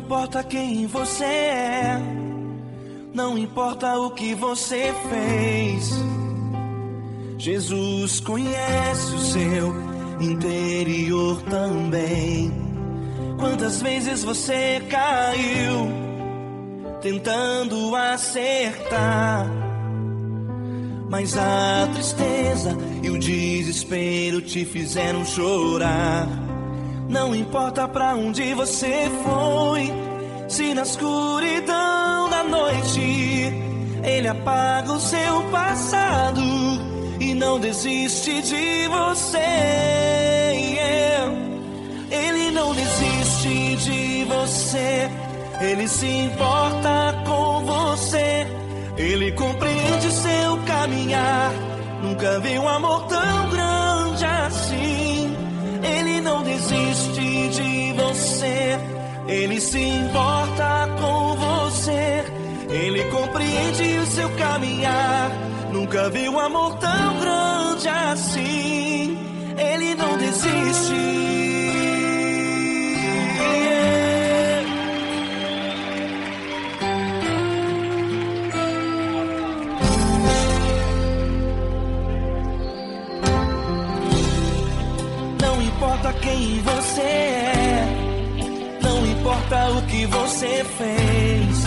importa quem você é, não importa o que você fez, Jesus conhece o seu interior também. Quantas vezes você caiu tentando acertar, mas a tristeza e o desespero te fizeram chorar. Não importa pra onde você foi, se na escuridão da noite Ele apaga o seu passado e não desiste de você. Ele não desiste de você, Ele se importa com você, Ele compreende seu caminhar. Nunca vi um amor tão grande assim. Ele não desiste de você, Ele se importa com você, Ele compreende o seu caminhar. Nunca vi um amor tão grande assim. Ele não desiste. Não importa quem você é, não importa o que você fez,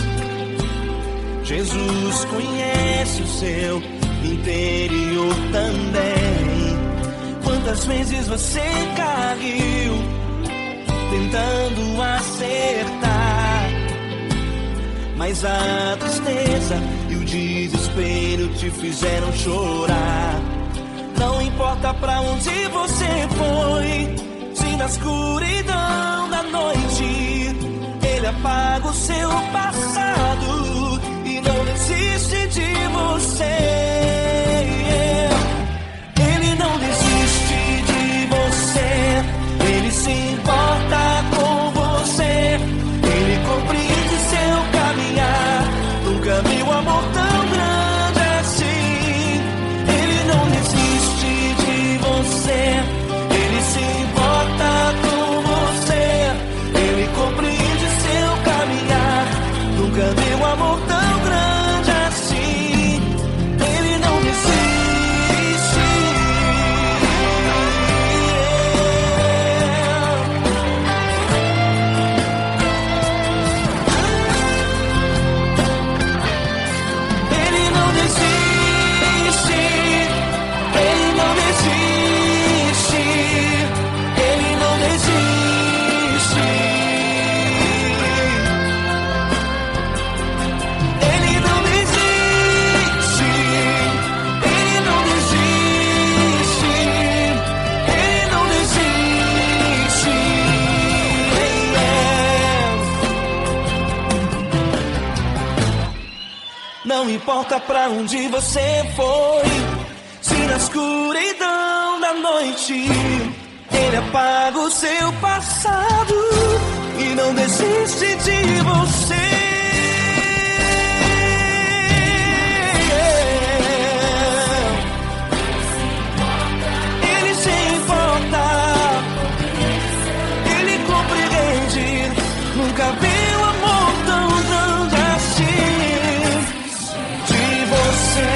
Jesus conhece o seu interior também. Quantas vezes você caiu tentando acertar, mas a tristeza e o desespero te fizeram chorar. Não importa pra onde você foi, se na escuridão da noite Ele apaga o seu passado e não desiste de você. Ele não desiste de você, Ele se importa com você, Ele compreende seu caminhar. Nunca vi um amor tão grande assim. Ele não desiste de você, Ele se importa com você, Ele compreende seu caminhar. Nunca vi um amor tão grande assim. Ele não desiste. Ele não desiste. Ele não desiste. Ele não desiste. Ele não desiste. Ele não desiste. Ele não desiste. Não importa pra onde você foi, se na escuridão da noite Ele apaga o seu passado e não desiste de você. Ele se importa, Ele compreende. Nunca vi um amor tão grande assim. De você,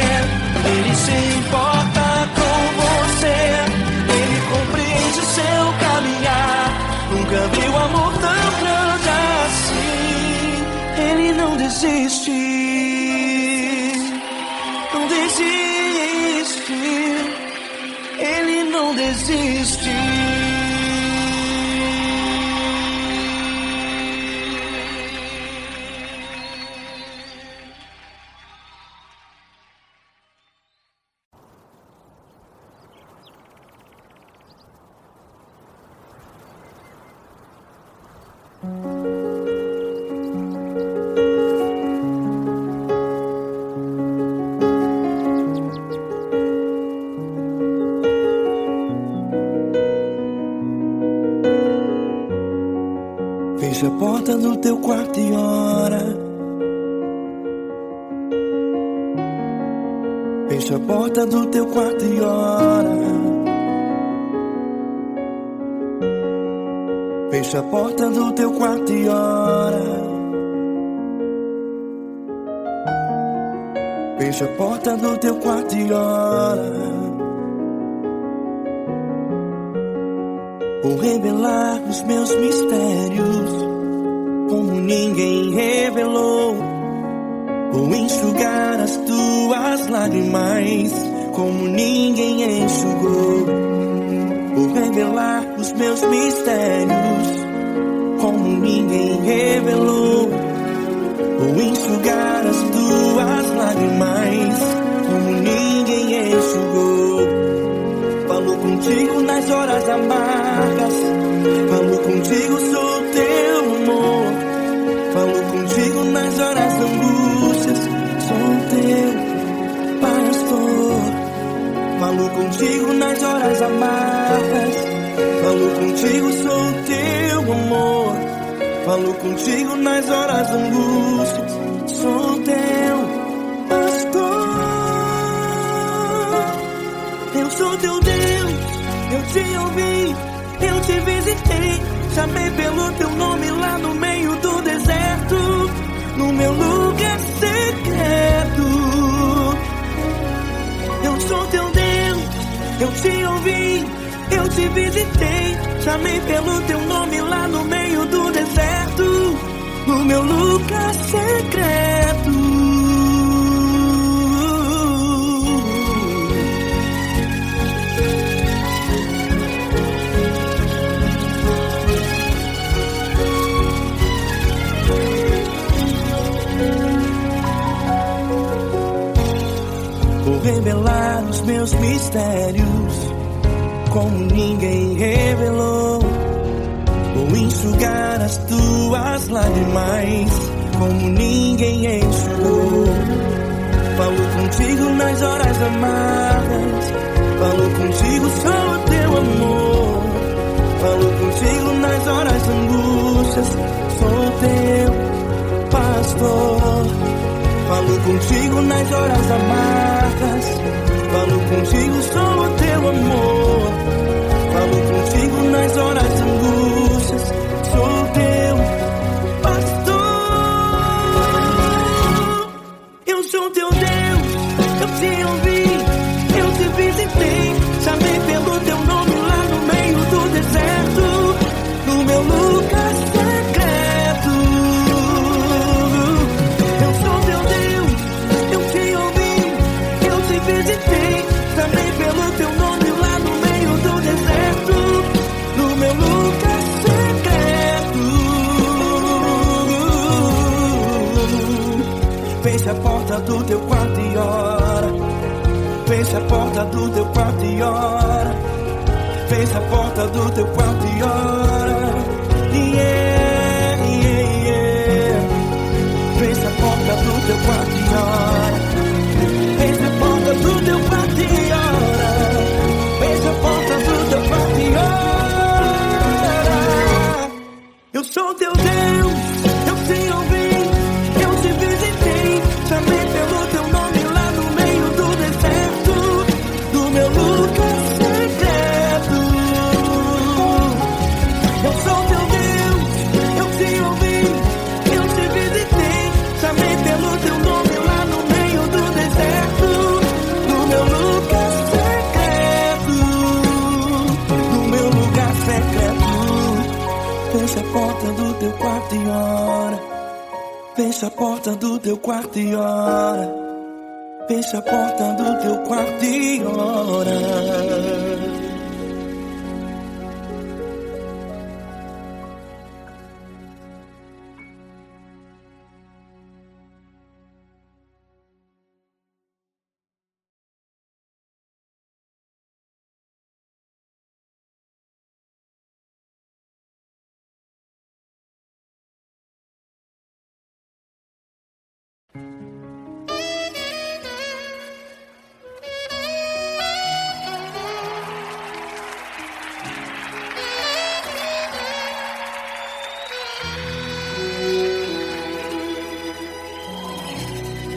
Ele se importa com você, Ele compreende seu caminhar. Nunca vi um amor tão grande assim. Ele não desiste, não desiste. Ele não desiste. Fecha a porta do teu quarto e ora. Fecha a porta do teu quarto e ora. Fecha a porta do teu quarto e ora. Fecha a porta do teu quarto e ora. Vou revelar os meus mistérios como ninguém revelou. Vou enxugar as tuas lágrimas como ninguém enxugou. Vou revelar os meus mistérios como ninguém revelou. Vou enxugar as tuas lágrimas como ninguém enxugou. Falo contigo nas horas amargas, falo contigo, sou teu amor. Falo contigo nas horas da angústias, sou teu pastor. Falo contigo nas horas amargas, falo contigo, sou teu amor. Falo contigo nas horas da angústias, sou teu pastor. Eu sou teu Deus, eu te ouvi, eu te visitei. Chamei pelo teu nome lá no meio do deserto, no meu lugar secreto. Eu sou teu Deus, eu te ouvi, eu te visitei. Chamei pelo teu nome lá no meio do deserto, no meu lugar secreto. Vou revelar os meus mistérios como ninguém revelou. Vou enxugar as tuas lágrimas como ninguém enxugou. Falo contigo nas horas amargas, falo contigo, sou teu amor. Falo contigo nas horas angústias, sou teu pastor. Falo contigo nas horas amargas, falo contigo, sou teu amor. Falo contigo nas horas angústias, sou teu pastor. Eu sou teu Deus, eu te ouvi, eu te visitei. Chamei pelo teu nome lá no meio do deserto, no meu lugar secreto. Eu sou teu Deus, eu te ouvi, eu te visitei. Chamei pelo teu nome lá no meio do deserto, no meu lugar secreto. Fecha a porta do teu quarto e ora. Fecha a porta do teu quarto e ora. Fecha a porta do teu quarto e ora. Yeah, yeah, yeah. Fecha a porta do teu quarto e ora. Fecha a porta do teu quarto e ora. Fecha a porta do teu quarto e ora. Eu sou teu Deus, eu te ouvi, eu te visitei. Chamei pelo teu nome lá no meio do deserto, no meu lugar secreto. Eu sou teu Deus, eu te ouvi, eu te visitei. Chamei pelo teu nome lá no meio do deserto, no meu lugar secreto, no meu lugar secreto. Fecha a porta do teu quarto e ora. Fecha a porta do teu quarto e ora. Fecha a porta do teu quarto e ora.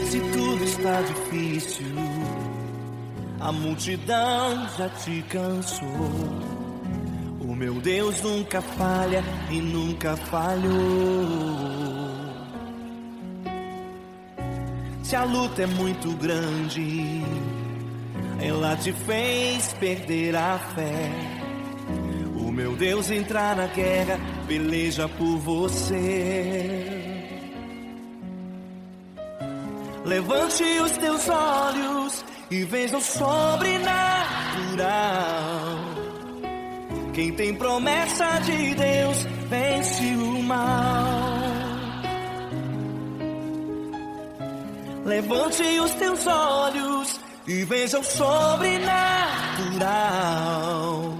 Se tudo está difícil, a multidão já te cansou. O O meu Deus nunca falha e nunca falhou. Se a luta é muito grande, ela te fez perder a fé. O meu Deus entrar na guerra, peleja por você. Levante os teus olhos e veja o sobrenatural. Quem tem promessa de Deus vence o mal. Levante os teus olhos e veja o sobrenatural.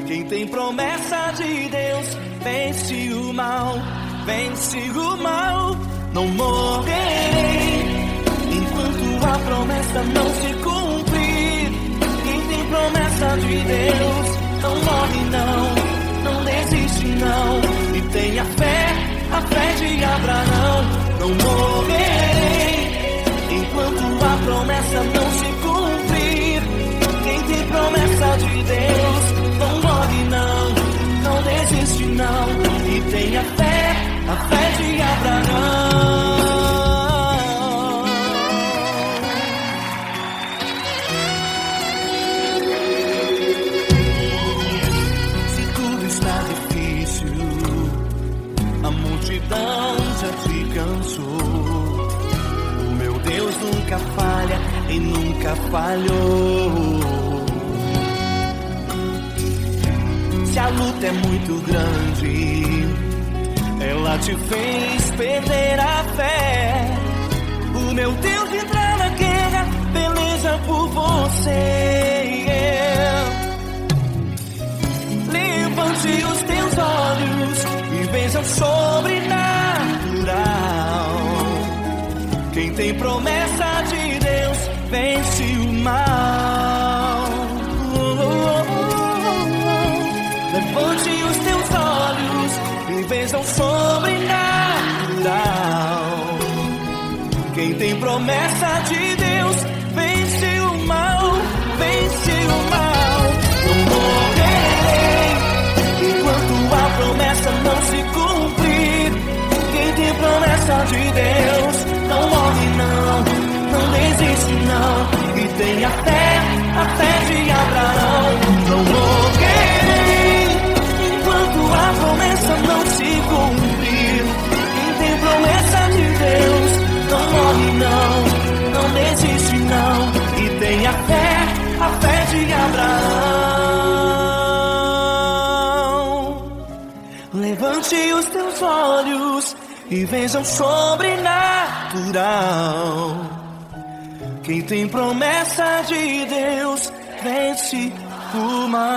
Quem tem promessa de Deus vence o mal, vence o mal. Não morrerei enquanto a promessa não se cumprir. Quem tem promessa de Deus não morre não, não desiste não. E tenha fé, a fé de Abraão. Não morrerei enquanto a promessa não se cumprir. Quem tem promessa de Deus não morre não, não desiste não. E tenha fé, a fé de Abraão. Se tudo está difícil, a multidão já te cansou. O meu Deus nunca falha e nunca falhou. Se a luta é muito grande, ela te fez perder a fé. O meu Deus entra na guerra, peleja por você. Levante os teus olhos e veja o sobrenatural. Quem tem promessa de Deus vence o mal. Levante os teus olhos e veja o sobrenatural. Quem tem promessa de Deus vence o mal, vence o mal. Não morrerei enquanto a promessa não se cumprir. Quem tem promessa de Deus não morre não, não desiste não. E tenha fé, a fé de Abraão. Não morrerei enquanto a promessa não se cumprir. Quem tem promessa de Deus não morre não, não desiste não. E tenha fé, a fé de Abraão. Levante os teus olhos e veja o sobrenatural. Quem tem promessa de Deus vence o mal.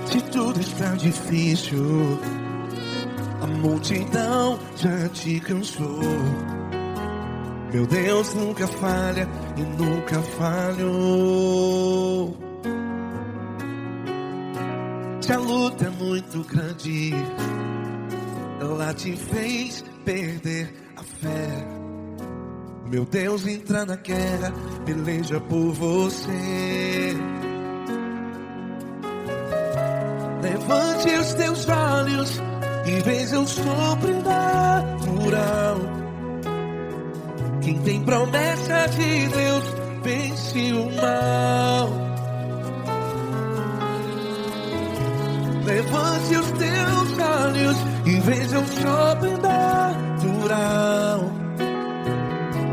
Se tudo está difícil, a multidão já te cansou. Meu Deus nunca falha e nunca falhou. Se a luta é muito grande, ela te fez perder a fé. Meu Deus entra na guerra, peleja por você. Levante os teus olhos e veja o sobrenatural. Quem tem promessa de Deus vence o mal. Levante os teus olhos e veja o sobrenatural.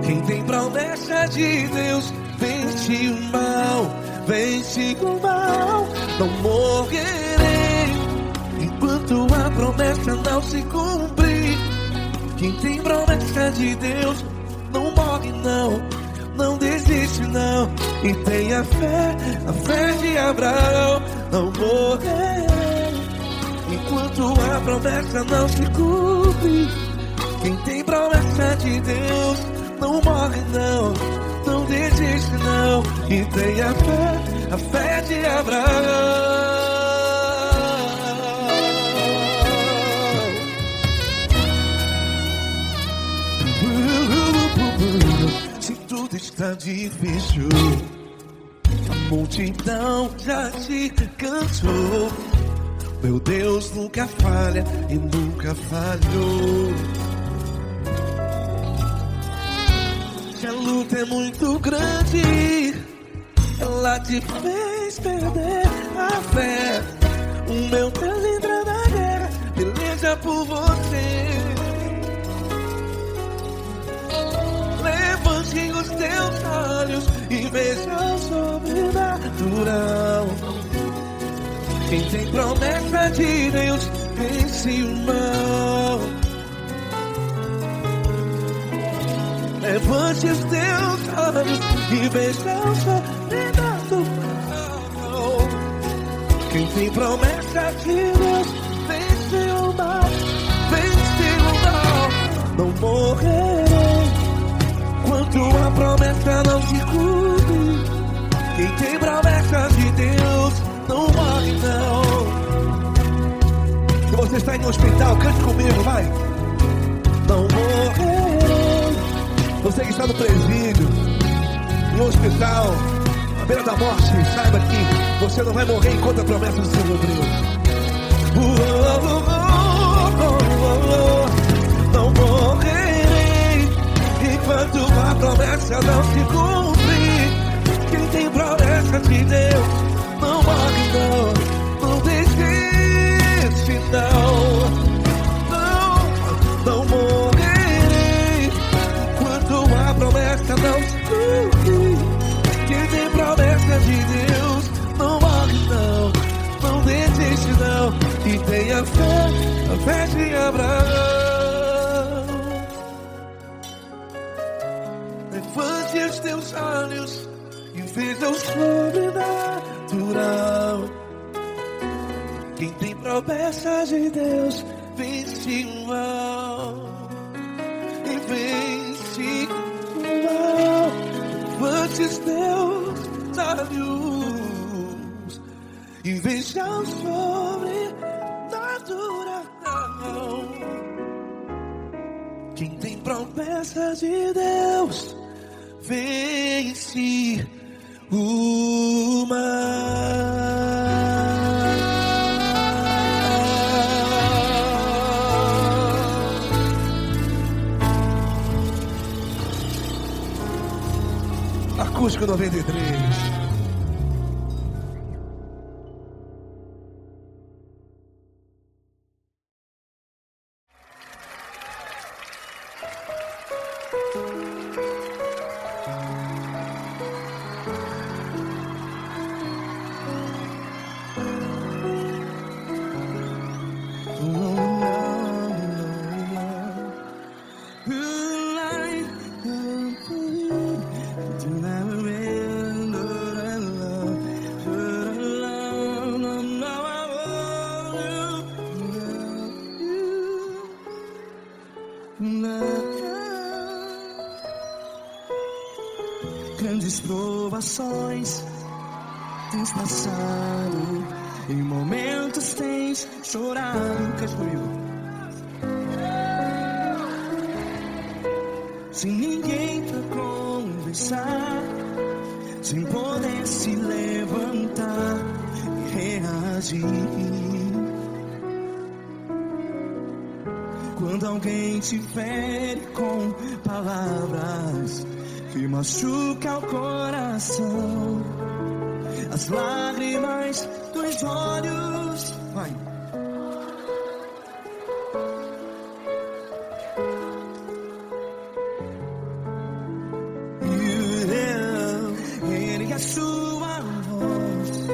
Quem tem promessa de Deus vence o mal, vence o mal. Não morrerei enquanto a promessa não se cumprir. Quem tem promessa de Deus não morre não, não desiste não. e tenha fé, a fé de Abraão. Não morrerei enquanto a promessa não se cumpre. Quem tem promessa de Deus não morre não, não desiste não, e tenha fé, a fé de Abraão. Se tudo está difícil, a multidão já te cansou. Meu Deus nunca falha e nunca falhou. Se a luta é muito grande, ela te fez perder a fé. O meu Deus entra na guerra, peleja por você. Levante os teus olhos e veja o sobrenatural. Quem tem promessa de Deus vence o mal. Levante os teus olhos e veja o sobrenatural. Quem tem promessa de Deus vence o mal, vence o mal. Não morrerei enquanto a promessa não se cumpre. Quem tem promessa de Deus não morre não. Se você está em um hospital, cante comigo, vai. Não morrerei. Você que está no presídio, em um hospital, à beira da morte, saiba que você não vai morrer enquanto a promessa se cumpriu. Não morrerei enquanto a promessa não se cumpre. Quem tem promessa de Deus não morre não, não desiste não. Não morrerei enquanto a promessa não se cumpre. Quem tem promessa de Deus não morre não, não desiste não, e tenha fé, a fé de Abraão. Levante os teus olhos e veja o sobrenatural. Quem tem promessa de Deus vence o mal, e vence o mal. Levante os teus olhos e veja o sobrenatural. Quem tem promessa de Deus vence o mal. Acústico 93. Grandes provações tens passado, em momentos tens chorado. Cante comigo. Sem ninguém pra conversar, sem poder se levantar e reagir. Quando alguém te fere com palavras que machuca o coração, as lágrimas dos olhos, vai. Ergue a sua voz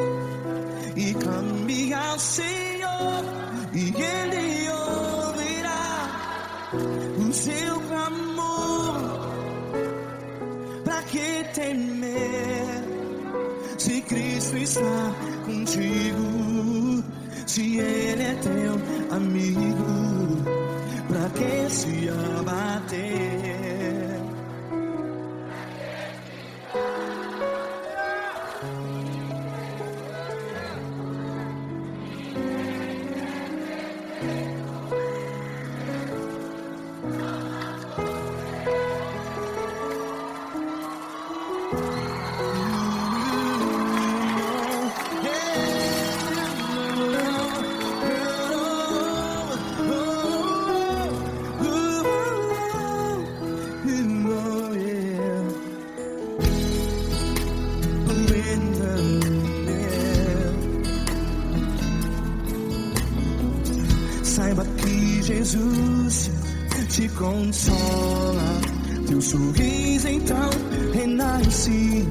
e clame ao Senhor, e Ele ouvirá o seu clamor. Pra que temer? Cristo está contigo, se Ele é teu amigo, pra que se abater? Saiba que Jesus te consola, teu sorriso então renasce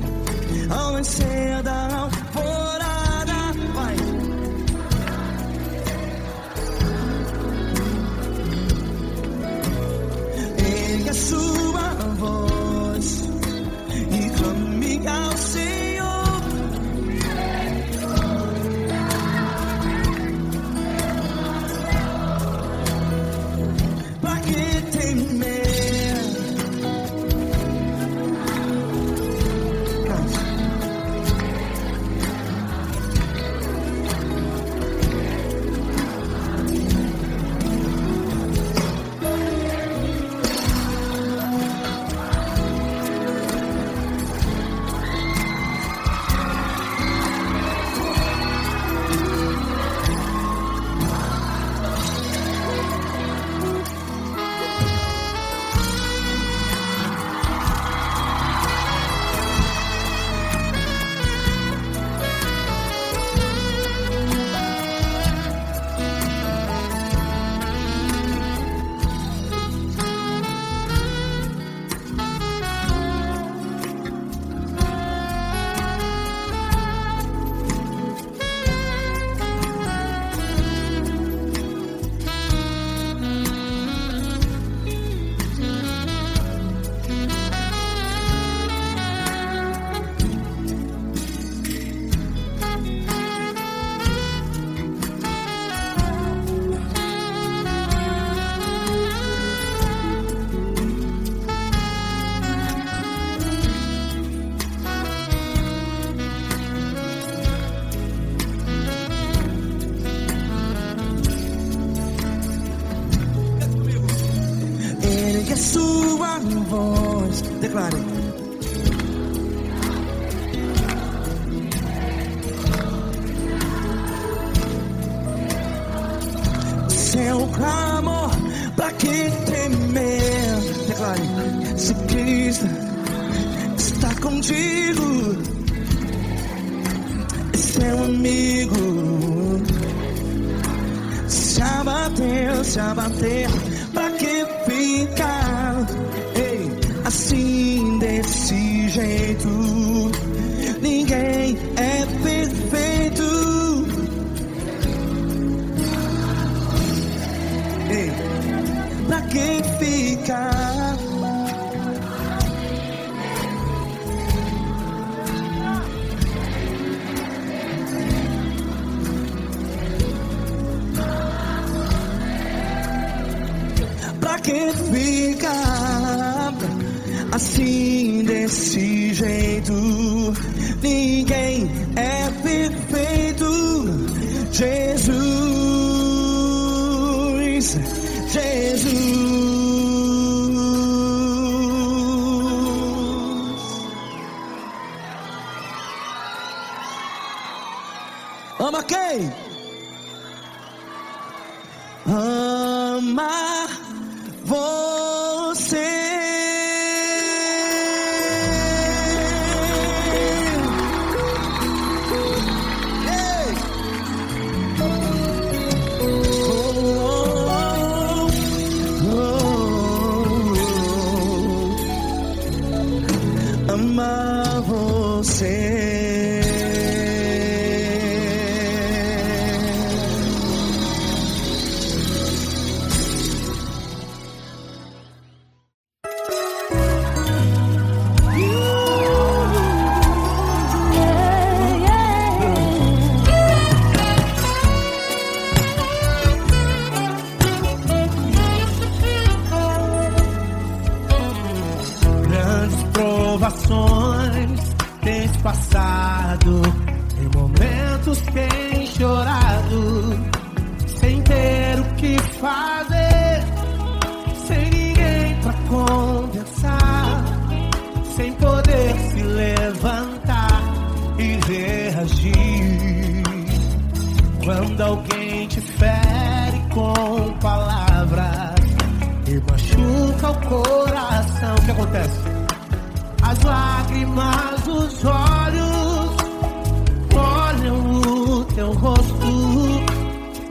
ao nascer da alvorada. Vai. Ergue a sua voz e clame ao Senhor. Pra que temer? Ergue a sua voz, declare. Seu clamor, pra que temer? Declare. Se Cristo está contigo, é seu amigo. Se abater, pra que ficar assim desse jeito? Ninguém é perfeito. Pra que ficar? Pra que ficar assim desse jeito? Ninguém é perfeito. Jesus, Jesus. Ama quem? Ama você. Ama você. provações tens passado, em momentos tens chorado, sem ter o que fazer, sem ninguém pra conversar, sem poder se levantar e reagir. Quando alguém te fere com palavras e machuca o coração, o que acontece? As lágrimas dos olhos molham o teu rosto,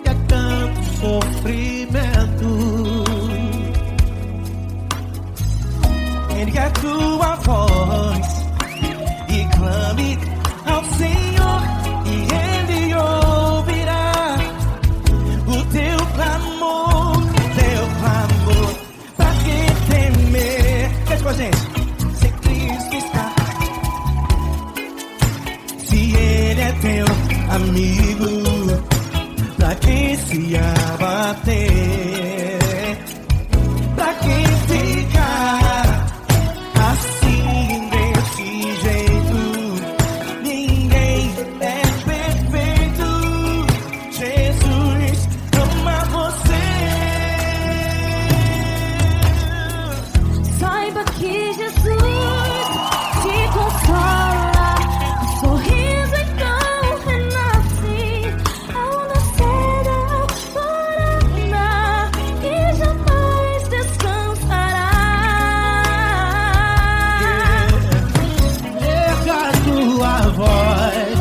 e é tanto sofrimento. Ergue a tua voz e clame ao Senhor, e Ele ouvirá o teu clamor, pra que temer? Cante com a gente. Se Cristo está, se Ele é teu amigo, pra que se abater? Pra que ficar assim desse jeito? Ninguém é perfeito. Jesus ama você. Saiba que Jesus te consola, o sorriso então renasce ao nascer da aurora e jamais descansará. Erga a tua voz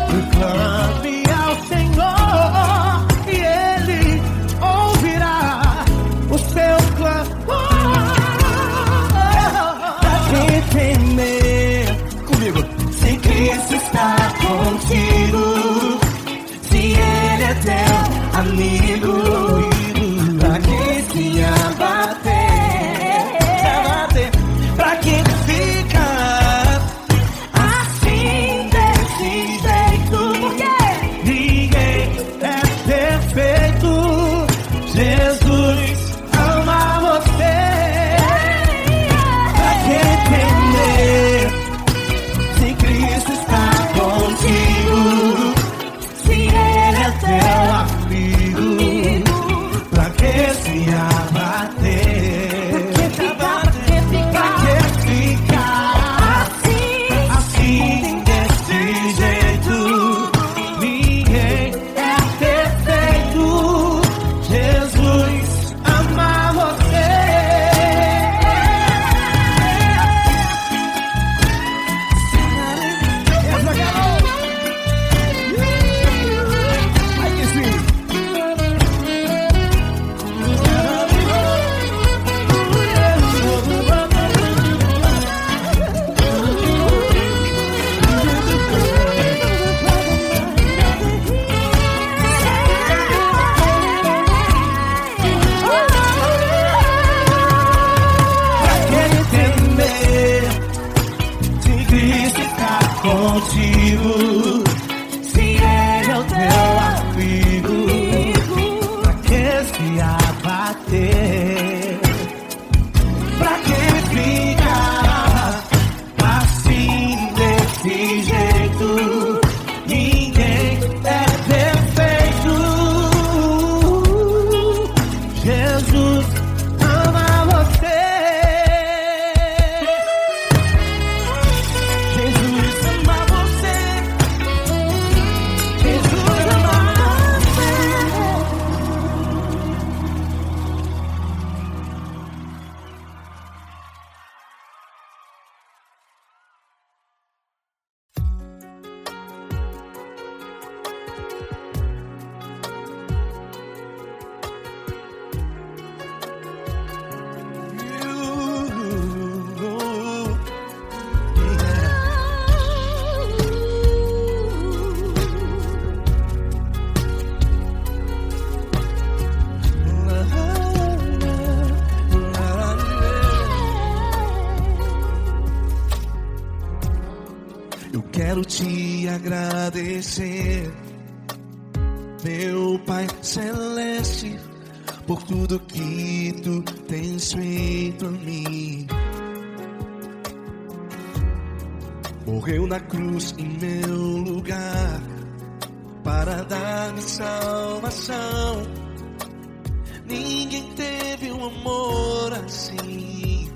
e clame ao Senhor, e Ele ouvirá o seu clamor. Pra que temer? Comigo. Se Cristo está contigo, se Ele é teu amigo, pra que se abater? Pra que ficar assim desse jeito? Ninguém é perfeito. Jesus ama você. Pra que temer? Se Cristo está contigo, se Ele é teu amigo, pra que se abater? Pra que ficar assim desse jeito? Ninguém é perfeito. Jesus ama você. Ai que sim. Pra que temer? Se Cristo está contigo, se Ele é o teu amigo, pra que se abater? Pra que ficar assim desse jeito? Ninguém é perfeito. Jesus ama você. Jesus ama você. Jesus ama você. Eu quero te agradecer, meu Pai Celeste, por tudo que tu tens feito a mim. morreu na cruz em meu lugar para dar-me salvação. Ninguém teve um amor assim.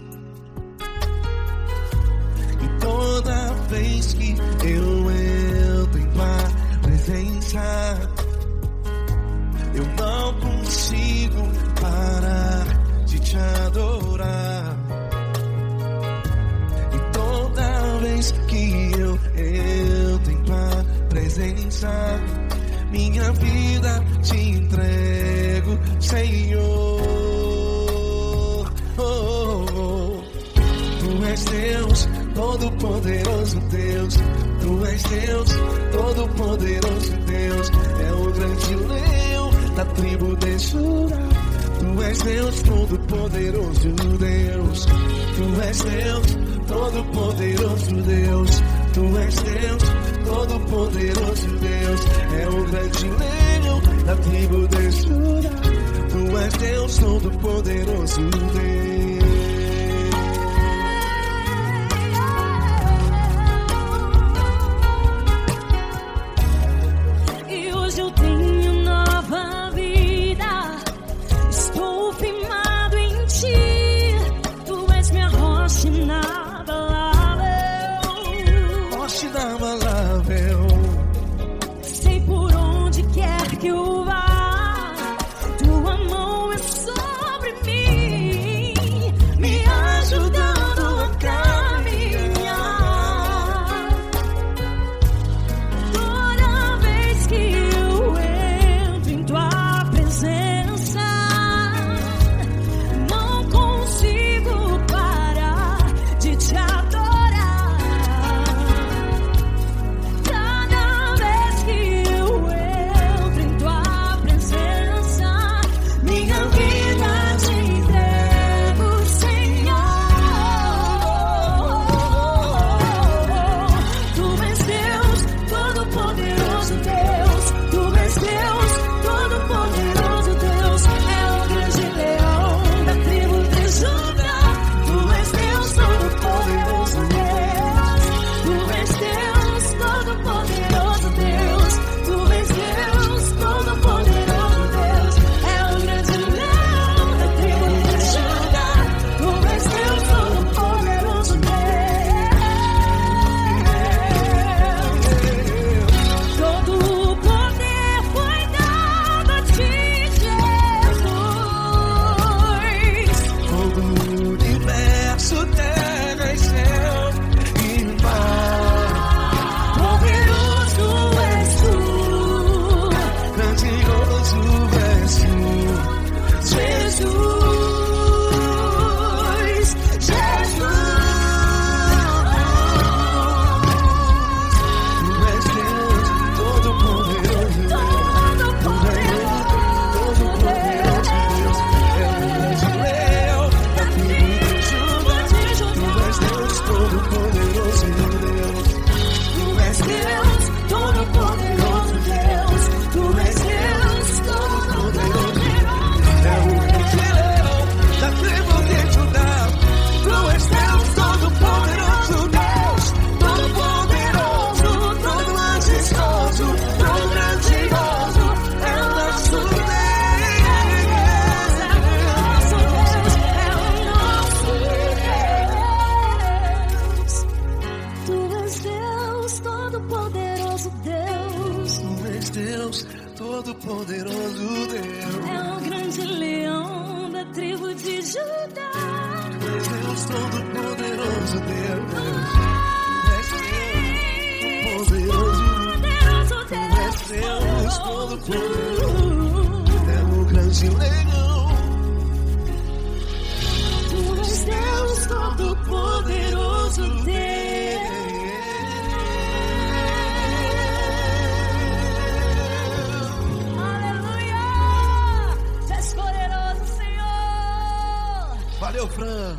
E toda vez que eu entro em tua presença, eu não consigo parar de te adorar. E toda vez que eu entro em tua presença, minha vida te entrego, Senhor. Tu és Deus, Todo-Poderoso Deus. Tu és Deus, Todo-Poderoso Deus. É o grande leão da tribo de Judá. Tu és Deus, Todo-Poderoso Deus. Tu és Deus, Todo-Poderoso Deus. Tu és Deus, Todo-Poderoso Deus. É o grande leão da tribo de Judá. Tu és Deus, Todo-Poderoso Deus. E hoje eu tenho nova vida. Estou firmado em ti. Tu és minha rocha inabalável. Rocha inabalável. Sei por onde quer que eu vá, tua mão é sobre mim, me ajudando a caminhar. Toda vez que eu entro em tua presença, não consigo parar de te adorar. Cada vez que eu entro em tua presença, minha vida te entrego, Senhor. Tu és Deus, Todo-Poderoso Deus. Tu és Deus, Todo-Poderoso Deus. É o grande leão da tribo de Judá. Tu és Deus, Todo-Poderoso Deus. Tu és Deus, Todo-Poderoso Deus. Tu és Deus, Todo-Poderoso Deus. É o grande leão da tribo de Judá. Tu és Deus, Todo-Poderoso Deus. Todo o poder foi dado a ti, Jesus. Todo o universo, terra e céu e mar. Poderoso és tu, Grandioso és tu, Jesus. Tu és Deus, Todo-Poderoso Deus. Tu és Todo-Poderoso Deus. É o grande leão da tribo de Judá. Tu és Deus, Todo-Poderoso Deus. Tu és Deus, Todo-Poderoso Deus. Tu és Deus, Todo-Poderoso É o grande leão da tribo de Judá. Tu és Deus, Todo-Poderoso Deus. Todo-Poderoso, todo majestoso, todo grandioso. É o nosso Deus. Tu és Deus, Todo-Poderoso Deus. Tu és Deus, Todo-Poderoso Deus. É o grande leão da tribo de Judá. Tu és Deus, Todo-Poderoso Deus. Tu és Deus, Todo-Poderoso. Tu és Deus, Todo-Poderoso. É o grande leão. Tu és Deus, Todo-Poderoso Deus. Aleluia! Tu és poderoso, Senhor. Valeu, Fran.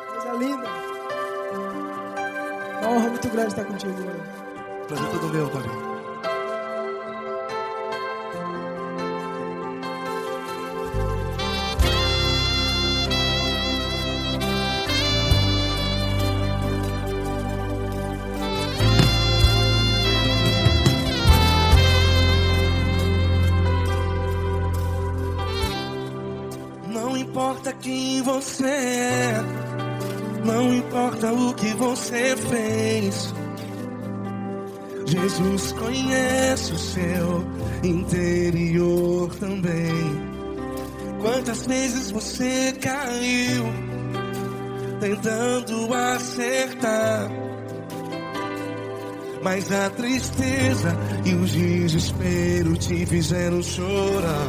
Coisa linda. Uma honra muito grande estar contigo, mano. Prazer todo meu, Paulinho. quem você é, não importa o que você fez. Jesus conhece o seu interior também. Quantas vezes você caiu tentando acertar, mas a tristeza e o desespero te fizeram chorar.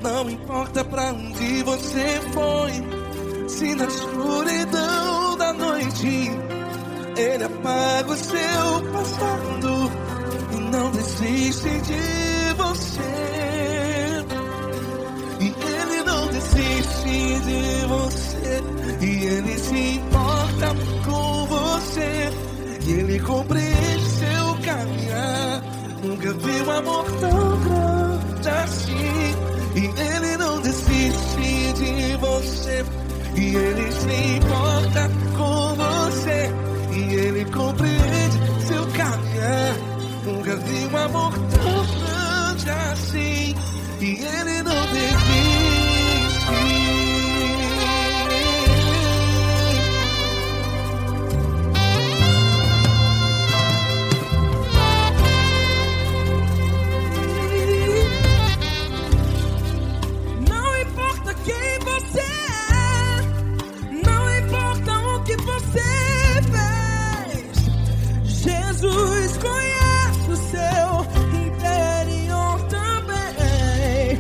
Não importa pra onde você foi, se na escuridão da noite Ele apaga o seu passado e não desiste de você. E Ele não desiste de você, e Ele se importa com você, e Ele compreende seu caminhar. Nunca vi um amor tão grande assim. E Ele não desiste de você, e Ele se importa com você, e Ele compreende seu caminhar. Nunca vi um amor tão grande assim. E Ele não desiste. Jesus conhece o seu interior também.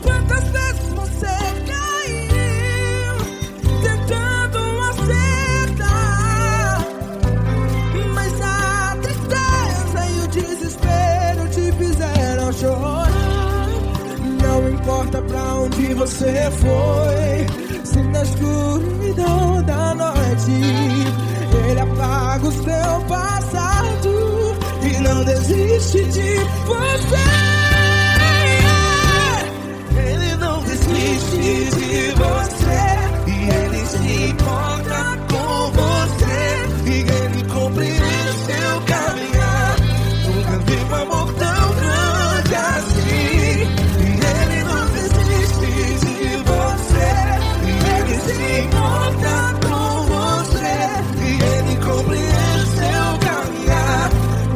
Quantas vezes você caiu tentando acertar, mas a tristeza e o desespero te fizeram chorar. Não importa pra onde você foi, se na escuridão da noite Ele apaga o seu passado e não desiste de você. Ele não desiste de você, e Ele se importa com você, e Ele compreende seu caminhar. Nunca vi um amor tão grande assim. E Ele não desiste de você, e Ele se importa com você, e Ele compreende seu caminhar.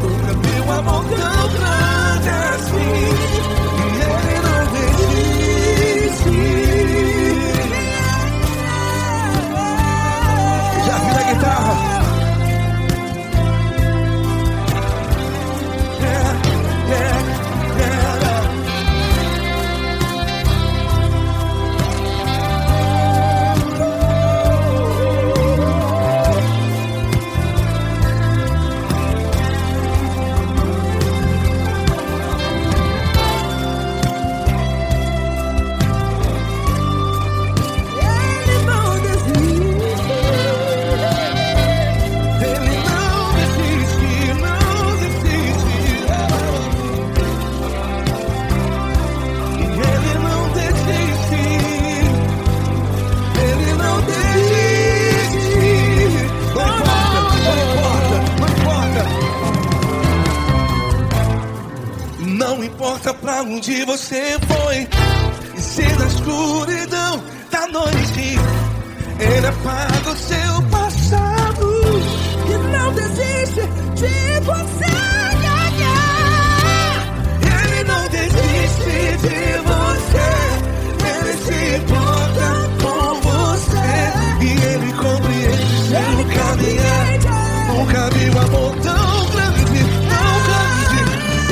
Nunca vi um amor tão grande assim. E Ele não desiste. Já vira a guitarra. Não importa pra onde você foi, e se na escuridão da noite Ele apaga o seu passado E não desiste de você. Ele não desiste de você, Ele se importa com você, e Ele compreende seu caminhar. Nunca vi um amor tão grande, tão grande.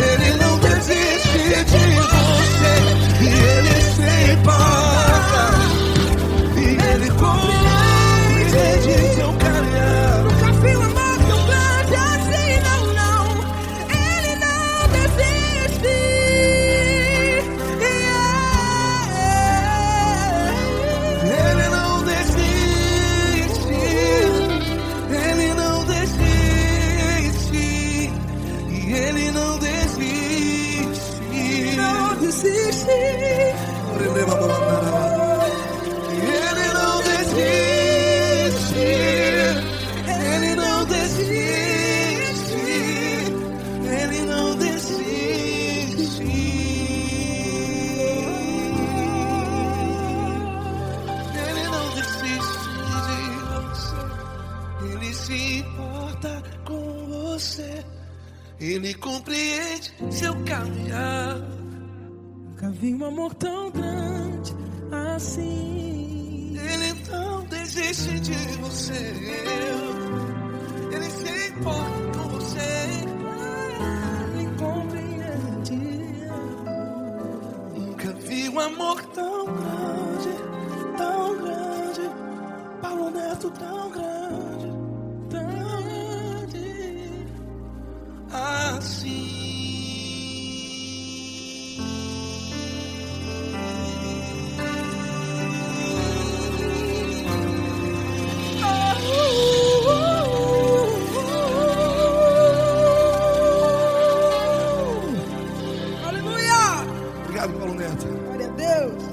Ele não desiste de você, e Ele se importa, e Ele compreende seu caminhar. Nunca vi um amor tão grande assim, não, não. Ele não desiste. Ele não desiste. Ele não desiste. E Ele não desiste. Não desiste. Ele não desiste. Ele não desiste. Ele não desiste. você. Ele compreende seu caminhar. Nunca vi um amor tão grande assim. Ele não desiste de você. Ele se importa com você. Ele compreende. Nunca vi um amor tão grande, Tão grande, Paulo Neto tão grande, tão grande assim. Aleluia! Obrigado, Paulo Neto. Glória a Deus!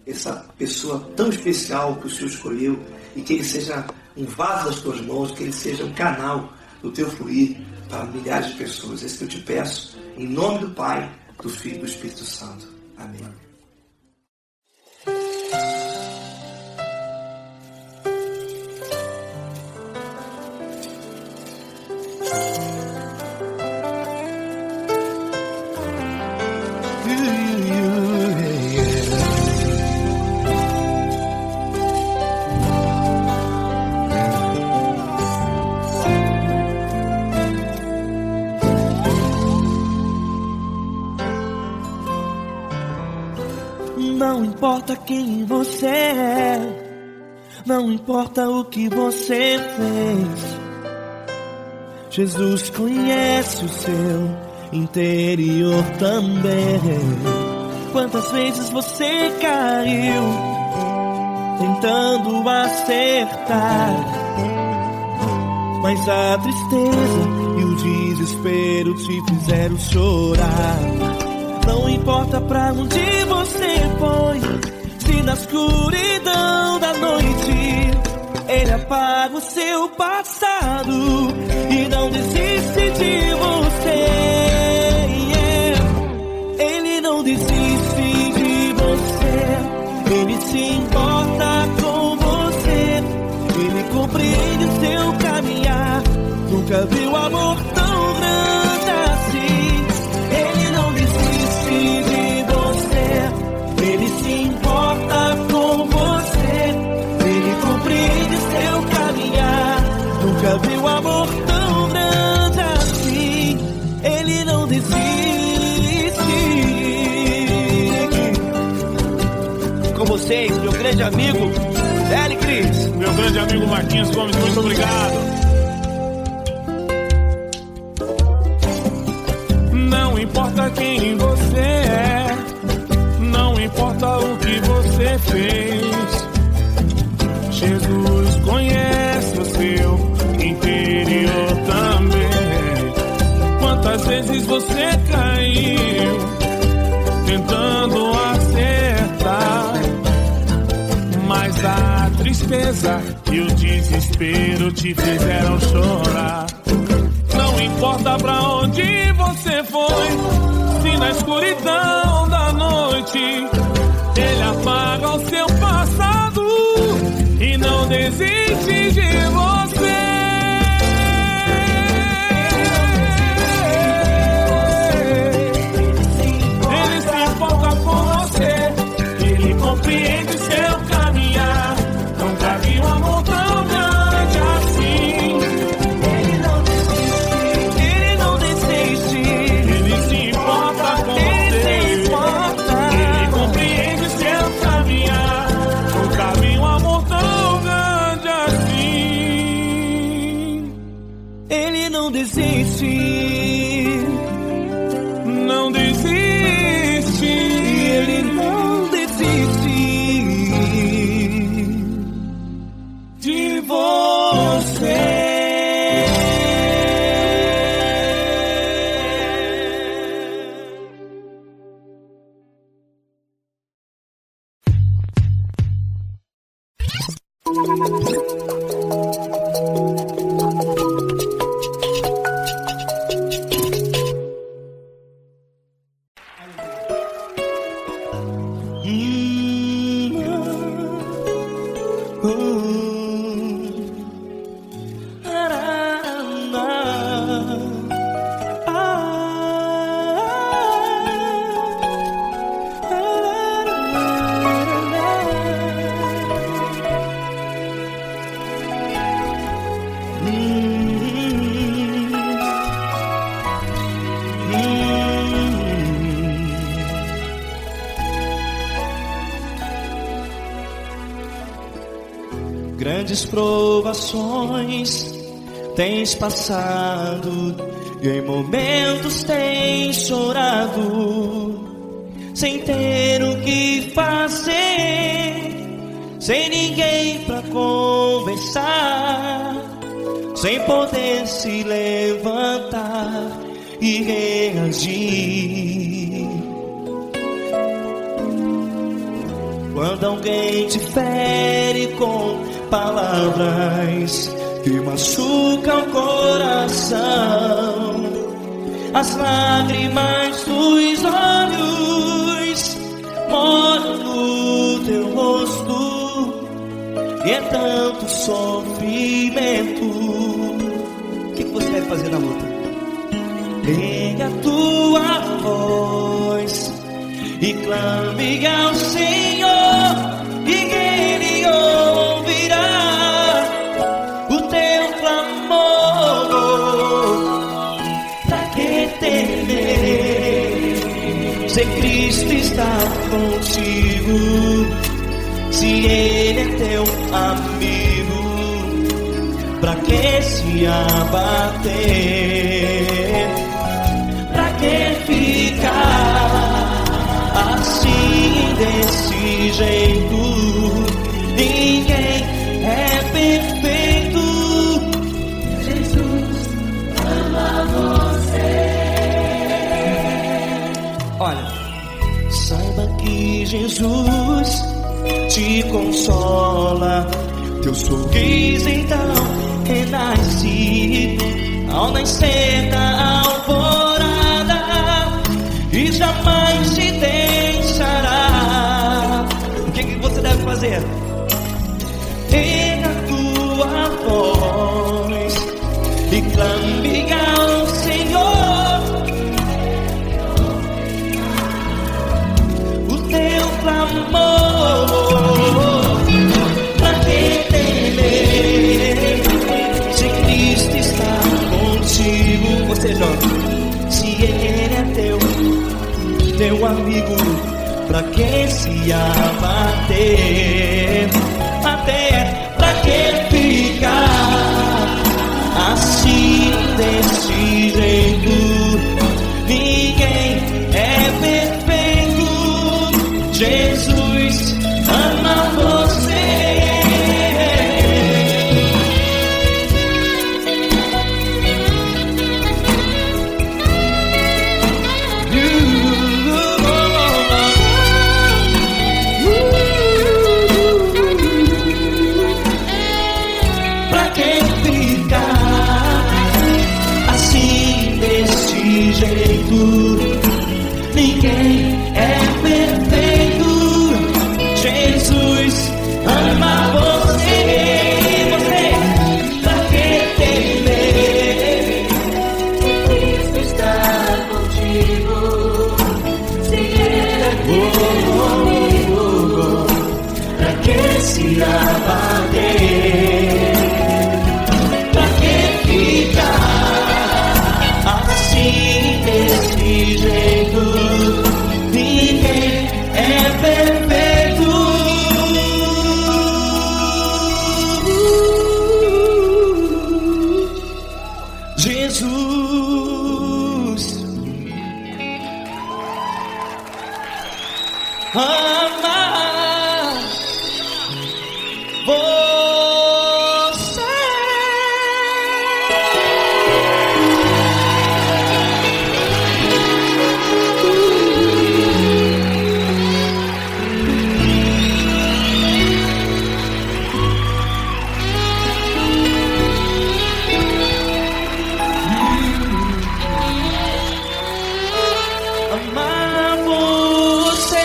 Essa pessoa tão especial que o Senhor escolheu, e que ele seja um vaso das tuas mãos, que ele seja um canal do teu fluir para milhares de pessoas. É isso que eu te peço, em nome do Pai, do Filho e do Espírito Santo. Amém. Não importa quem você é, não importa o que você fez, Jesus conhece o seu interior também. Quantas vezes você caiu tentando acertar, mas a tristeza e o desespero te fizeram chorar. Não importa pra onde você foi, se na escuridão da noite Ele apaga o seu passado e não desiste de você. Ele não desiste de você, Ele se importa com você. Ele compreende o seu caminhar, nunca viu amor tão grande assim. Ele não desiste de você, Ele se importa com você. Ele compreende seu caminhar, nunca viu amor tão grande assim. Ele não desiste. Com vocês, meu grande amigo L. Cris. Meu grande amigo Marquinhos Gomes, muito obrigado. Não importa quem você é, não importa o que você fez, Jesus conhece o seu interior também. Quantas vezes você caiu tentando acertar, mas a tristeza e o desespero te fizeram chorar. Não importa pra onde você foi, se na escuridão da noite Ele apaga o seu passado e não desiste de você. Ele se importa com você, Ele compreende seu caminhar, nunca vi um amor tão grande assim. Não desiste, não desiste, Ele não desiste de você. grandes provações tens passado, e em momentos tens chorado, sem ter o que fazer, sem ninguém pra conversar, sem poder se levantar e reagir. Quando alguém te fere com palavras que machucam o coração, as lágrimas dos olhos moram no teu rosto, e é tanto sofrimento. O que você deve fazer na luta? Erga a tua voz e clame ao Senhor, e Ele ouvirá o teu clamor. Pra que temer, se Cristo está contigo, se Ele é teu amigo? Pra que se abater? Pra que ficar assim, desse jeito? Ninguém é perfeito. Jesus ama você. Olha, saiba que Jesus te consola, teu sorriso então renasce ao nascer da alvorada, e jamais te deixará. O que você deve fazer? Erga a tua voz e clame ao Senhor, o teu clamor. Pra que temer, se Cristo está contigo? Você joga. Se Ele é teu amigo, pra que se abater? Até pra que ficar assim, desse jeito? Ninguém é perfeito. Jesus ama você. Ninguém é perfeito. Jesus ama você. Você, pra que temer? Cristo está contigo. Se Ele é comigo, pra que se abater? Pra que ficar assim, desse jeito? Ninguém é perfeito. Jesus ama você. Amar você.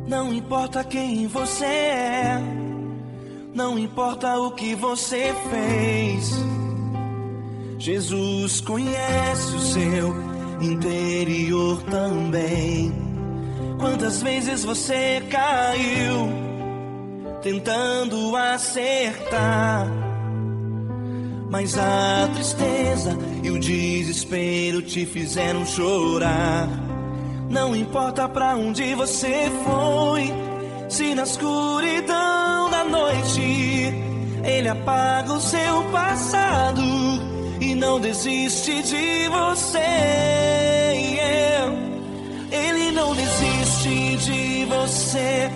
Não importa quem você é, não importa o que você fez, Jesus conhece o seu interior também. Quantas vezes você caiu tentando acertar, mas a tristeza e o desespero te fizeram chorar. Não importa pra onde você foi, se na escuridão da noite Ele apaga o seu passado e não desiste de você. Ele não desiste de você,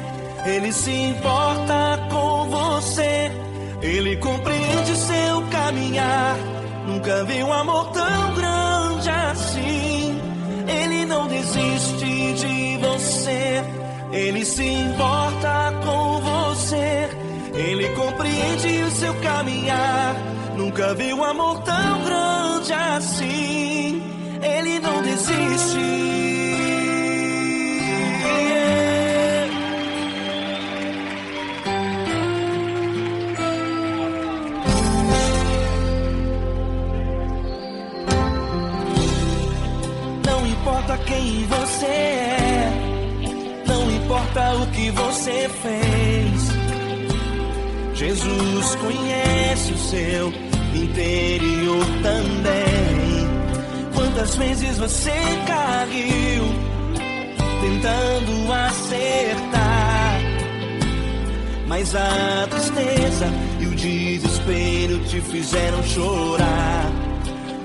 Ele se importa com você, Ele compreende seu caminhar. Nunca vi um amor tão grande assim. Ele não desiste de você, Ele se importa com você, Ele compreende o seu caminhar. Nunca vi um amor tão grande assim. Ele não desiste. Não importa quem você é, não importa o que você fez, Jesus conhece o seu interior também. Quantas vezes você caiu tentando acertar, mas a tristeza e o desespero te fizeram chorar.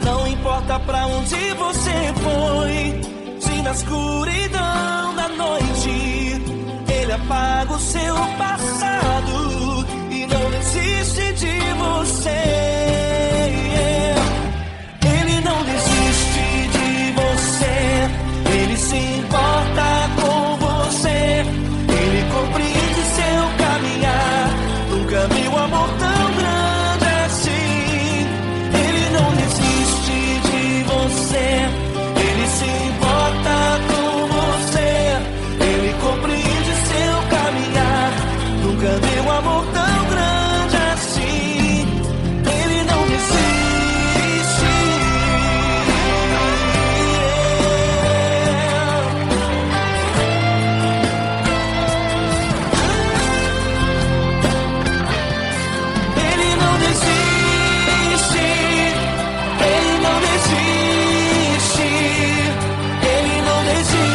Não importa pra onde você foi, se na escuridão da noite Ele apaga o seu passado e não desiste de você. Ele não desiste de você, Ele se importa com você, Ele compreende seu caminhar. Nunca vi um amor tão grande assim. Ele não desiste de você, Ele se importa com você, Ele compreende seu caminhar. Nunca vi um amor tão grande assim. Ele não desiste. Ele não desiste. Ele não desiste. Ele não desiste.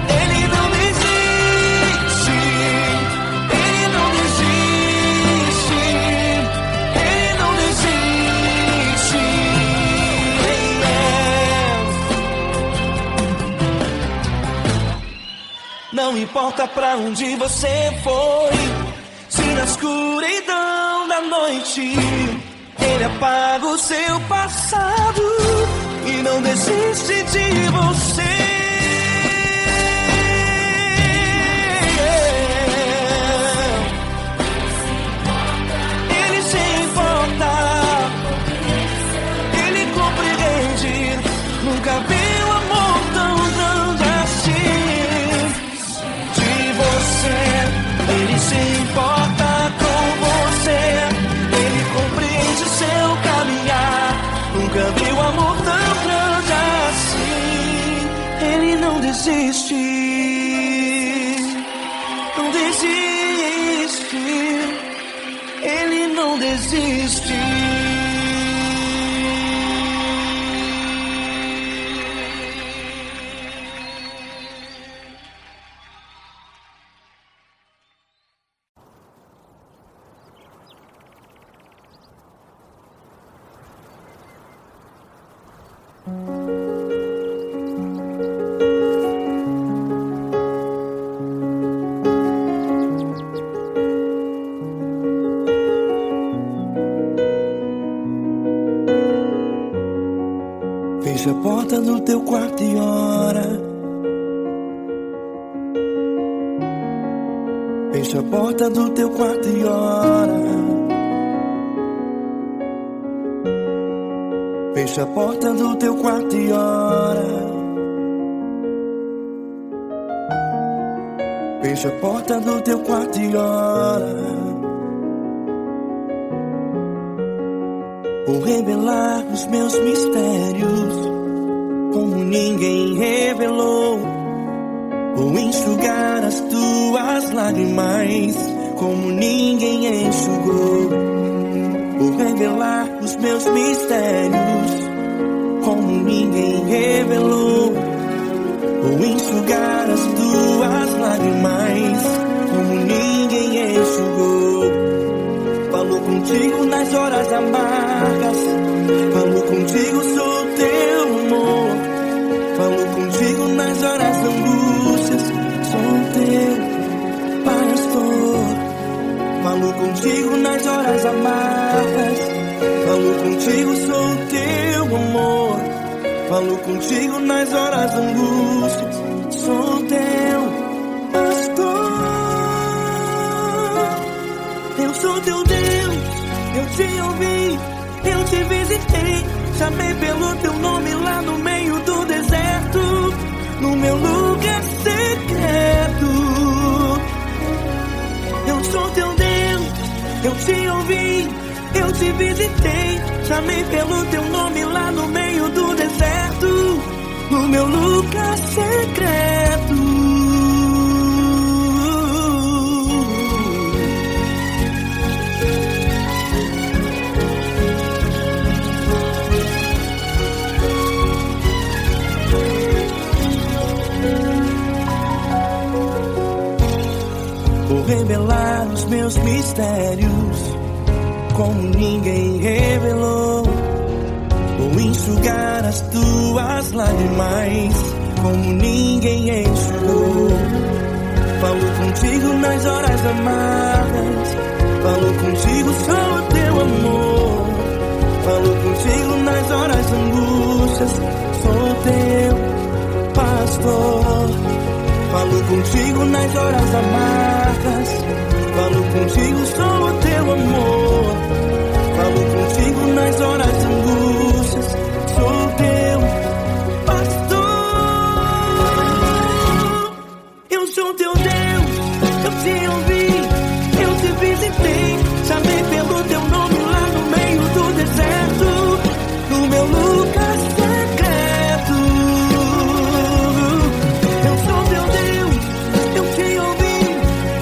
Ele não desiste. Ele não desiste. Ele não desiste. Não importa pra onde você foi, se na escuridão da noite Ele apaga o seu passado e não desiste de você. Ele se importa, Ele compreende. Nunca vi um amor tão grande assim. De você, Ele se importa com você, Ele compreende seu caminhar. Nunca vi um amor tão grande assim. Ele não desiste, não desiste. Ele não desiste. Fecha a porta do teu quarto e ora. Fecha a porta do teu quarto e ora. Fecha a porta do teu quarto e ora. Fecha a porta do teu quarto e ora. Vou revelar os meus mistérios como ninguém revelou. Vou enxugar as tuas lágrimas como ninguém enxugou. Vou revelar os meus mistérios como ninguém revelou. Vou enxugar as tuas lágrimas como ninguém enxugou. Falo contigo nas horas amargas, falo contigo, sou teu amor. Falo contigo nas horas da angústias, sou teu pastor. Falo contigo nas horas amargas, falo contigo, sou teu amor. Falo contigo nas horas da angústias, sou teu pastor. Eu sou teu Deus, eu te ouvi, eu te visitei. Chamei pelo teu nome lá no meio do deserto, no meu lugar secreto. Eu sou teu Deus, eu te ouvi, eu te visitei. Chamei pelo teu nome lá no meio do deserto, no meu lugar secreto. Vou revelar os meus mistérios como ninguém revelou. Vou enxugar as tuas lágrimas como ninguém enxugou. Falo contigo nas horas amargas, falo contigo, sou teu amor. Falo contigo nas horas angústias, sou teu pastor. Falo contigo nas horas amargas, falo contigo, sou teu amor. Falo contigo nas horas angústias, sou teu pastor. Eu sou teu Deus, eu te ouvi, eu te visitei. Chamei pelo teu nome lá no meio do deserto, no meu lugar secreto. Eu sou teu Deus, eu te ouvi,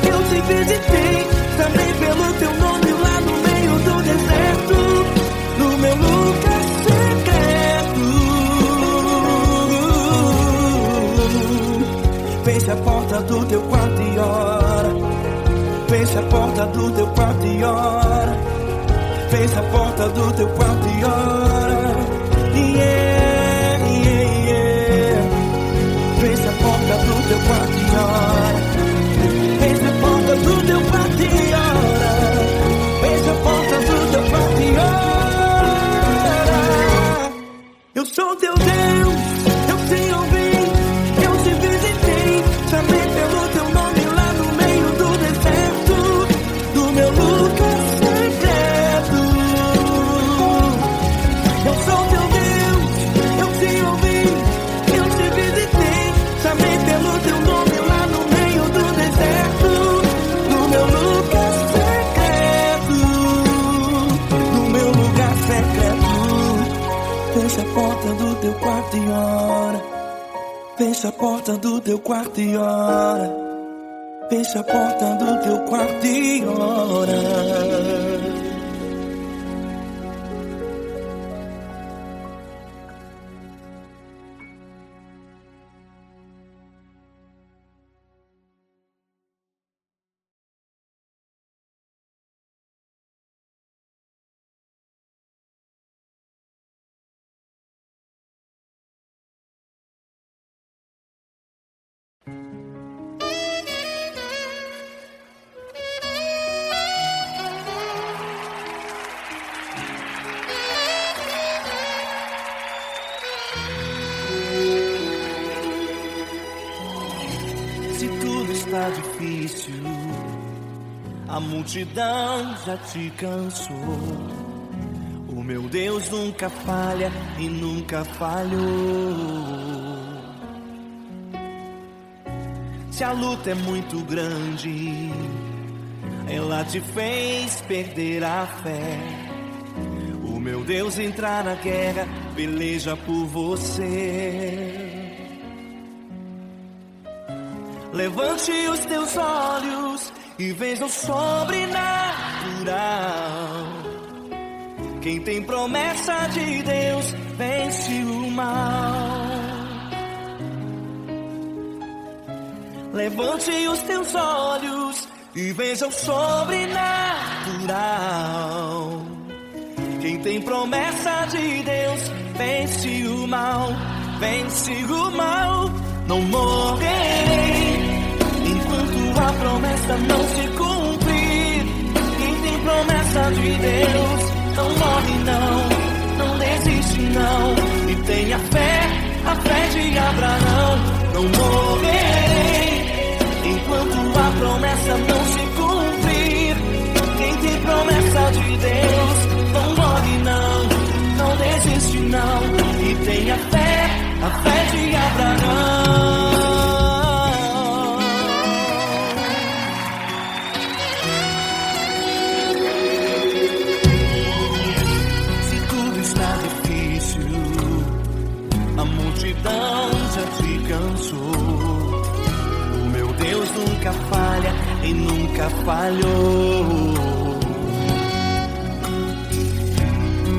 eu te visitei. Chamei pelo teu nome lá no meio do deserto, no meu lugar secreto. Fecha a porta do teu quarto e ora. Fecha a porta do teu quarto e ora. Fecha a porta do teu quarto e ora. Yeah, yeah, yeah. Fecha a porta do teu quarto e ora. Fecha a porta do teu quarto e ora. Fecha a porta do teu quarto e ora. Eu sou teu Deus, eu te ouvi, eu te visitei. Chamei pelo teu nome lá no meio do deserto, do meu lugar secreto. Eu sou teu Deus, eu te ouvi, eu te visitei. Chamei pelo teu nome lá no meio do deserto, no meu lugar secreto, no meu lugar secreto. Fecha a porta do teu quarto e ora. Fecha a porta do teu quarto e ora. Fecha a porta do teu quarto e ora. Se tudo está difícil, a multidão já te cansou. O meu Deus nunca falha e nunca falhou. Se a luta é muito grande, ela te fez perder a fé. O meu Deus entrar na guerra, peleja por você. Levante os teus olhos e veja o sobrenatural. Quem tem promessa de Deus vence o mal. Levante os teus olhos e veja o sobrenatural. Quem tem promessa de Deus vence o mal, vence o mal. Não morrerei enquanto a promessa não se cumprir. Quem tem promessa de Deus não morre não desiste não. E tenha fé, a fé de Abraão. Não morrerei enquanto a promessa não se cumprir. Quem tem promessa de Deus não morre não desiste não. E tenha fé, a fé de Abraão. Se tudo está difícil, a multidão já te cansou. O meu Deus nunca falha e nunca falhou.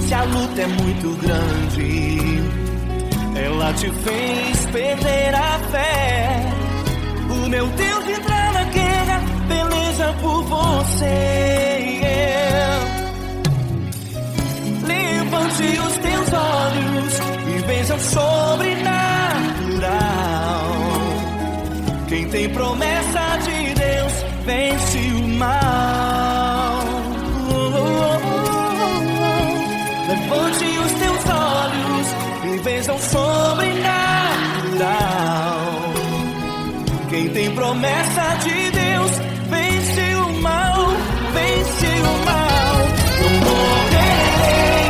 Se a luta é muito grande, ela te fez perder a fé. O meu Deus entrar na guerra, peleja por você. Levante os teus olhos e veja o sobrenatural. Quem tem promessa de Deus vence o mal. Levante os teus olhos e veja o sobrenatural. Quem tem promessa de Deus vence o mal, vence o mal. Não morrerei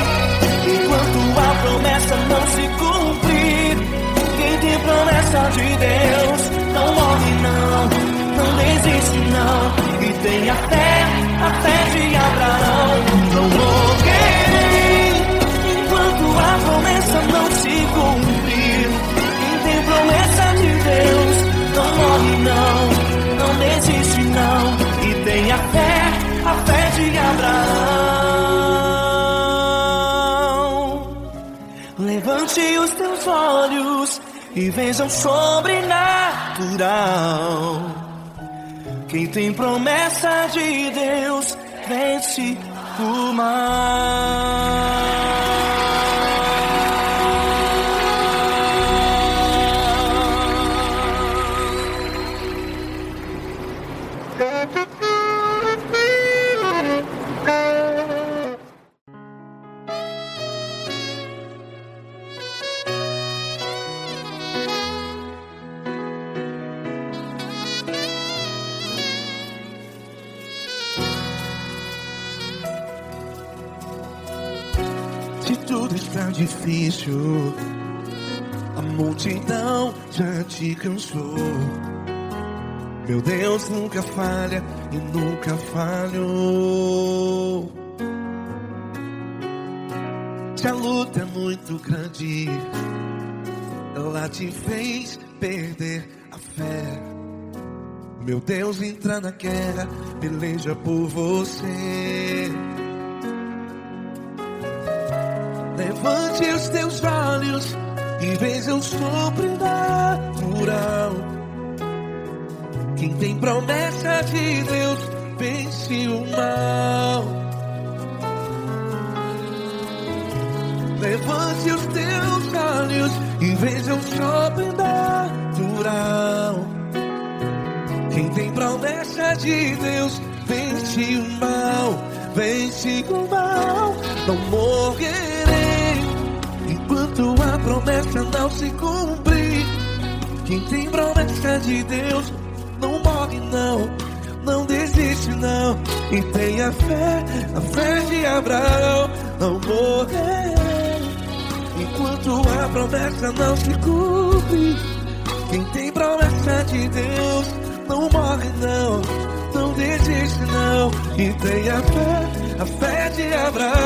enquanto a promessa não se cumprir. Quem tem promessa de Deus não morre não desiste não. E tenha fé, a fé de Abraão. Não morrerei enquanto a promessa não se cumprir. Quem tem promessa de Deus não morre não desiste não. E tenha fé, a fé de Abraão. Levante os teus olhos e veja o sobrenatural. Quem tem promessa de Deus vence o mal. Tudo está difícil, a multidão já te cansou. Meu Deus nunca falha e nunca falhou. Se a luta é muito grande, ela te fez perder a fé. Meu Deus entra na guerra, peleja por você. Levante os teus olhos e veja o sobrenatural. Quem tem promessa de Deus vence o mal. Levante os teus olhos e veja o sobrenatural. Quem tem promessa de Deus vence o mal, vence o mal. Não morrerei enquanto a promessa não se cumprir. Quem tem promessa de Deus não morre não desiste não. E tenha fé, a fé de Abraão. não morrerei enquanto a promessa não se cumpre. Quem tem promessa de Deus não morre não, não desiste não, e tenha fé, a fé de Abraão.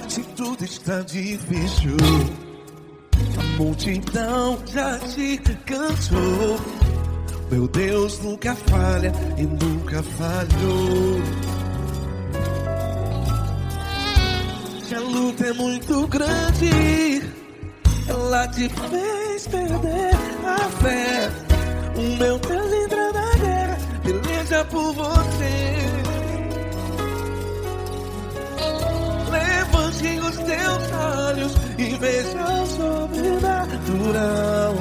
Se tudo está difícil, a multidão já te cansou, meu Deus nunca falha e nunca falhou. Se a luta é muito grande, ela te fez perder a fé. O meu Deus entra na guerra, peleja por você. Levante os teus olhos e veja o sobrenatural.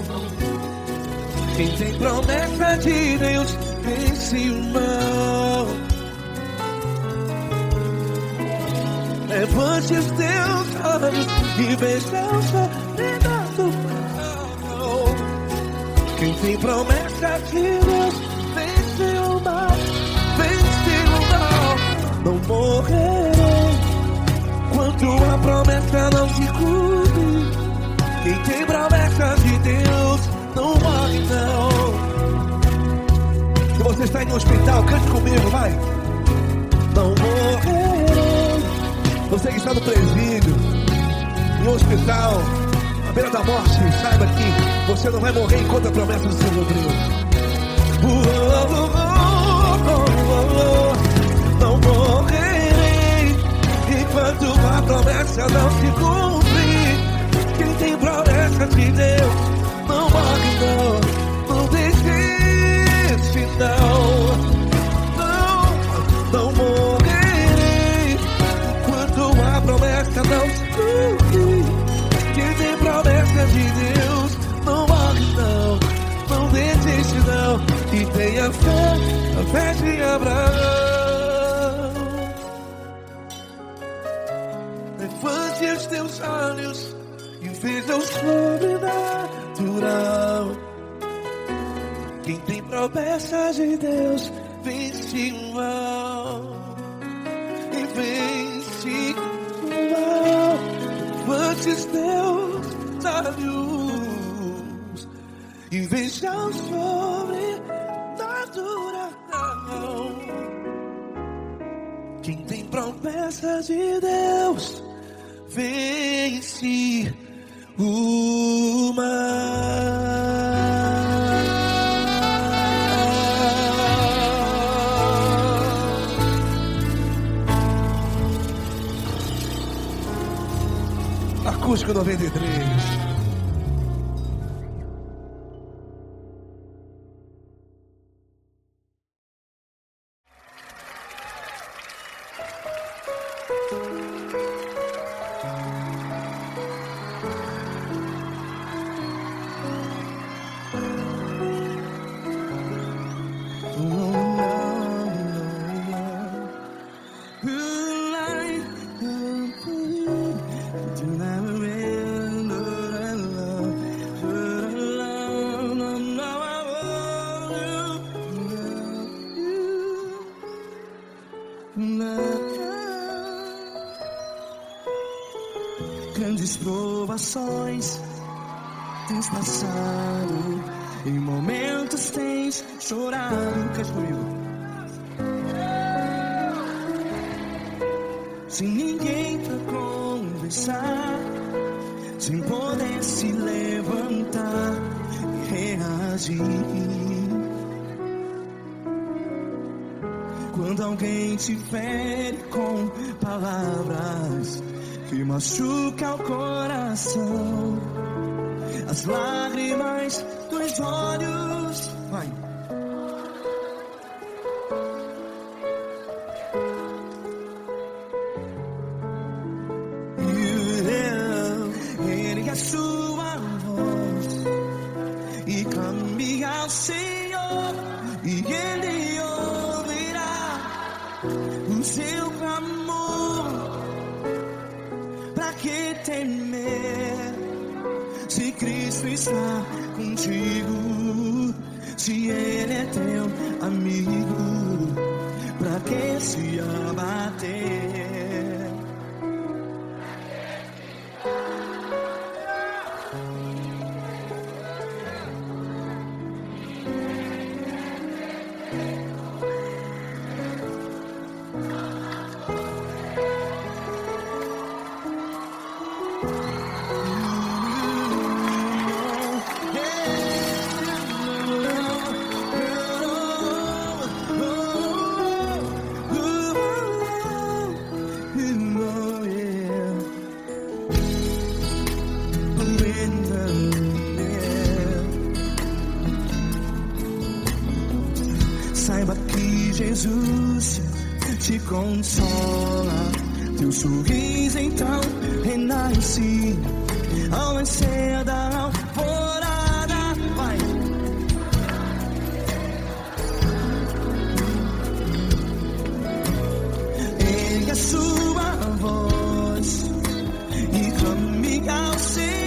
Quem tem promessa de Deus vence o mal. Levante os teus olhos e veja o sobrenatural. Quem tem promessa de Deus vence o mal, vence o mal. Não morrerei enquanto a promessa não se cumpre. Quem tem promessa de Deus não morre não. Se você está em um hospital, cante comigo, vai. Não morrerei. Você que está no presídio, em um hospital, à beira da morte, saiba que você não vai morrer enquanto a promessa não se cumpriu. Não morrerei enquanto a promessa não se cumprir. Quem tem promessa de Deus não morre não, não desiste não. Não morrerei enquanto a promessa não se cumprir. Quem tem promessa de Deus não morre não, não desiste não, e tenha fé, a fé de Abraão. Levante os teus olhos e veja o sobrenatural. Quem tem promessa de Deus vence o mal, e vence o mal. Levante os teus olhos e veja o sobrenatural. Quem tem promessa de Deus vence o mal. Acústico 93. Grandes provações tens passado, em momentos tens chorado. Cante comigo. Sem ninguém pra conversar, sem poder se levantar e reagir. Quando alguém te fere com palavras que machuca o coração, as lágrimas dos olhos, vai. Ergue a sua voz e clame ao Senhor, e Ele ouvirá o seu clamor. Pra que temer, se Cristo está contigo, se Ele é teu amigo, pra que se abater? Saiba que Jesus te consola, teu sorriso então renasce ao nascer da alvorada. Vai! Ergue a sua voz e clame ao Senhor.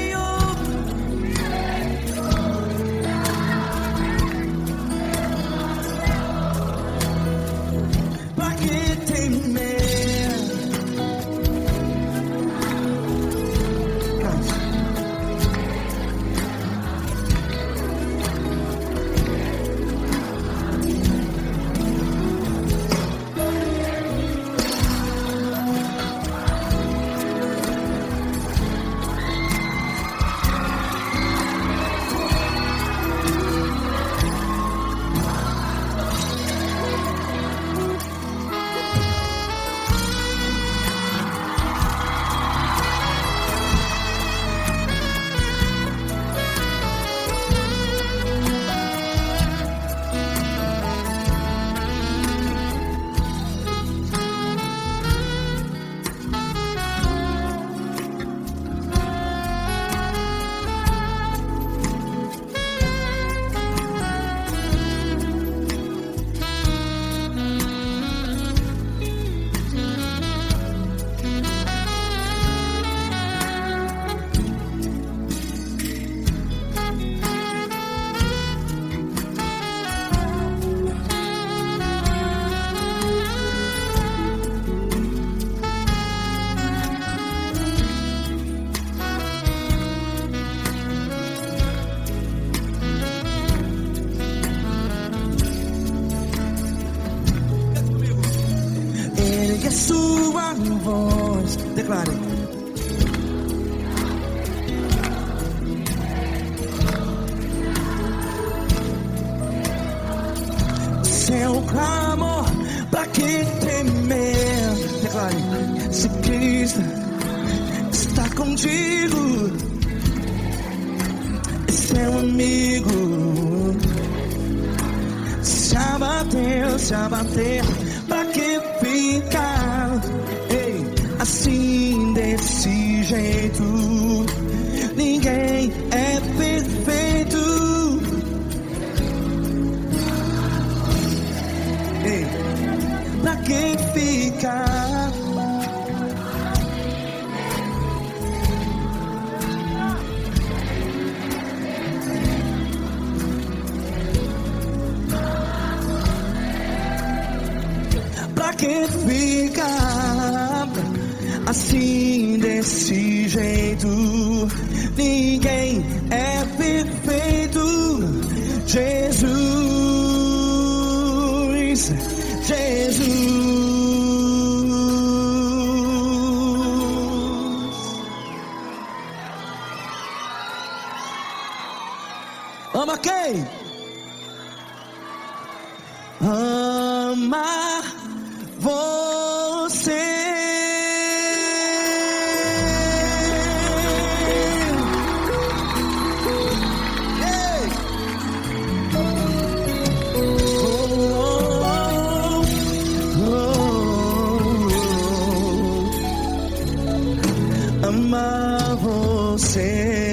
Ergue a sua voz, declare. Seu clamor, pra que temer? Declare. Se Cristo está contigo, é seu amigo. Se abater, pra que ficar assim desse jeito? Ninguém é perfeito. Pra que ficar? Pra que ficar assim desse jeito? Ninguém é perfeito. Jesus, ama quem? Ama você. Ama você.